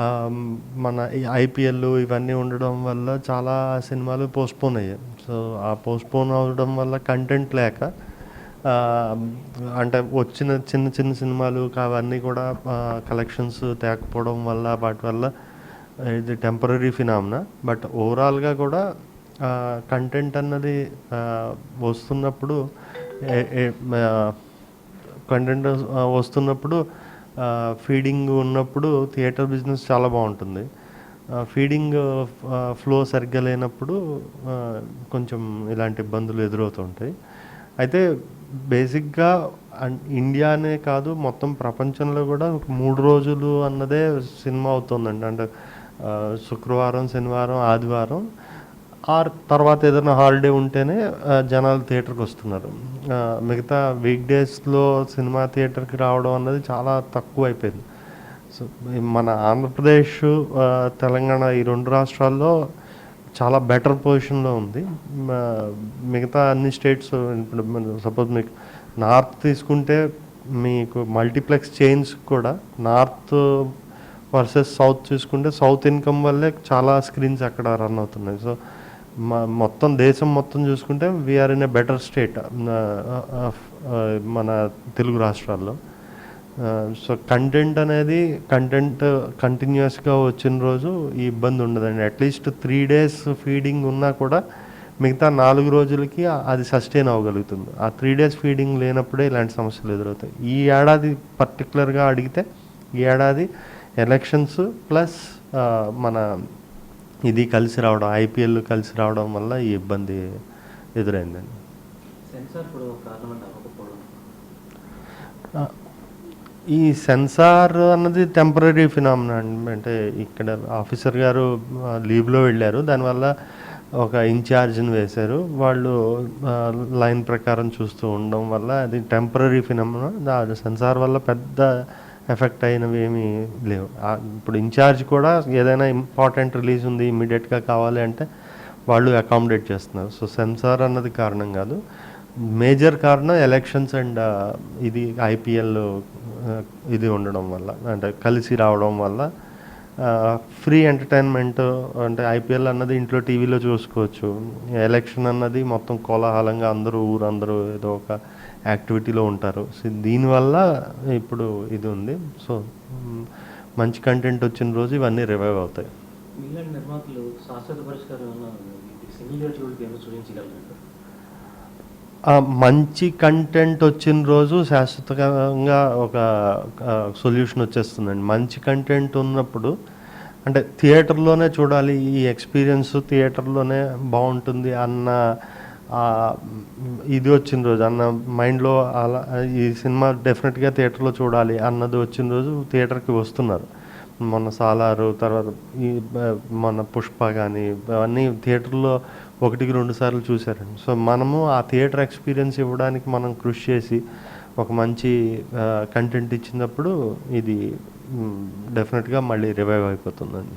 ఆహ్, మన ఈ ఐపీఎల్ ఇవన్నీ ఉండడం వల్ల చాలా సినిమాలు పోస్ట్‌పోన్ అయ్యాయి. సో, ఆ పోస్ట్‌పోన్ అవ్వడం వల్ల కంటెంట్ లేక ఆహ్, అంటే వచ్చిన చిన్న చిన్న సినిమాలు అవన్నీ కూడా కలెక్షన్స్ తేకపోవడం వల్ల వాటి వల్ల ఇది టెంపరరీ ఫినామినా. బట్ ఓవరాల్‌గా కూడా కంటెంట్ అన్నది వస్తున్నప్పుడు ఎ ఎ ఆహ్, కంటెంట్ వస్తున్నప్పుడు ఫీడింగ్ ఉన్నప్పుడు థియేటర్ బిజినెస్ చాలా బాగుంటుంది. ఫీడింగ్ ఫ్లో సరిగ్గా లేనప్పుడు కొంచెం ఇలాంటి ఇబ్బందులు ఎదురవుతుంటాయి. అయితే బేసిక్గా ఇండియానే కాదు మొత్తం ప్రపంచంలో కూడా 3 రోజులు అన్నదే సినిమా అవుతుందండి. అంటే శుక్రవారం, శనివారం, ఆదివారం తర్వాత ఏదైనా హాలిడే ఉంటేనే జనాలు థియేటర్కి వస్తున్నారు. మిగతా వీక్ డేస్లో సినిమా థియేటర్కి రావడం అన్నది చాలా తక్కువ అయిపోయింది. సో, మన ఆంధ్రప్రదేశ్, తెలంగాణ ఈ 2 రాష్ట్రాల్లో చాలా బెటర్ పొజిషన్లో ఉంది. మిగతా అన్ని స్టేట్స్ ఇప్పుడు సపోజ్ మీకు నార్త్ తీసుకుంటే మీకు మల్టీప్లెక్స్ చైన్స్ కూడా నార్త్ వర్సెస్ సౌత్ చూసుకుంటే సౌత్ ఇన్కమ్ వల్లే చాలా స్క్రీన్స్ అక్కడ రన్ అవుతున్నాయి. సో, మొత్తం దేశం మొత్తం చూసుకుంటే we are in a better state మన తెలుగు రాష్ట్రాల్లో. సో, కంటెంట్ కంటిన్యూస్గా వచ్చిన రోజు ఈ ఇబ్బంది ఉండదండి. అట్లీస్ట్ 3 days ఫీడింగ్ ఉన్నా కూడా మిగతా 4 రోజులకి అది సస్టైన్ అవ్వగలుగుతుంది. ఆ 3 days ఫీడింగ్ లేనప్పుడే ఇలాంటి సమస్యలు ఎదురవుతాయి. ఈ ఏడాది పర్టికులర్గా అడిగితే ఈ ఏడాది ఎలక్షన్స్ ప్లస్ మన ఇది కలిసి రావడం, ఐపీఎల్ కలిసి రావడం వల్ల ఈ ఇబ్బంది ఎదురైందండి. ఈ సెన్సార్ అన్నది టెంపరరీ ఫినామినా అండి. అంటే ఇక్కడ ఆఫీసర్ గారు లీవ్లో వెళ్ళారు. దానివల్ల ఒక ఇన్ఛార్జ్ని వేశారు. వాళ్ళు లైన్ ప్రకారం చూస్తూ ఉండడం వల్ల అది టెంపరరీ ఫినామినా. సెన్సార్ వల్ల పెద్ద ఎఫెక్ట్ అయినవి ఏమీ లేవు. ఇప్పుడు ఇన్ఛార్జ్ కూడా ఏదైనా ఇంపార్టెంట్ రిలీజ్ ఉంది ఇమ్మీడియట్గా కావాలి అంటే వాళ్ళు అకామిడేట్ చేస్తున్నారు. సో, సెన్సార్ అన్నది కారణం కాదు. మేజర్ కారణం ఎలక్షన్స్ అండ్ ఇది ఐపీఎల్ ఇది ఉండడం వల్ల, అంటే కలిసి రావడం వల్ల ఫ్రీ ఎంటర్టైన్మెంట్. అంటే ఐపీఎల్ అన్నది ఇంట్లో టీవీలో చూసుకోవచ్చు. ఎలక్షన్ అన్నది మొత్తం కోలాహలంగా ఊరందరూ ఏదో ఒక యాక్టివిటీలో ఉంటారు. సో, దీనివల్ల ఇప్పుడు ఇది ఉంది. సో, మంచి కంటెంట్ వచ్చిన రోజు ఇవన్నీ రివైవ్ అవుతాయి. మంచి కంటెంట్ వచ్చిన రోజు శాశ్వతంగా ఒక సొల్యూషన్ వచ్చేస్తుందండి. మంచి కంటెంట్ ఉన్నప్పుడు అంటే థియేటర్లోనే చూడాలి, ఈ ఎక్స్పీరియన్స్ థియేటర్లోనే బాగుంటుంది అన్న ఇది వచ్చిన రోజు, అన్న మైండ్లో అలా ఈ సినిమా డెఫినెట్గా థియేటర్లో చూడాలి అన్నది వచ్చిన రోజు థియేటర్కి వస్తున్నారు. మొన్న సాలారు, తర్వాత ఈ మన పుష్ప కానీ అవన్నీ థియేటర్లో 1-2 సార్లు చూశారండి. సో, మనము ఆ థియేటర్ ఎక్స్పీరియన్స్ ఇవ్వడానికి మనం కృషి చేసి ఒక మంచి కంటెంట్ ఇచ్చినప్పుడు ఇది డెఫినెట్గా మళ్ళీ రివైవ్ అయిపోతుందండి.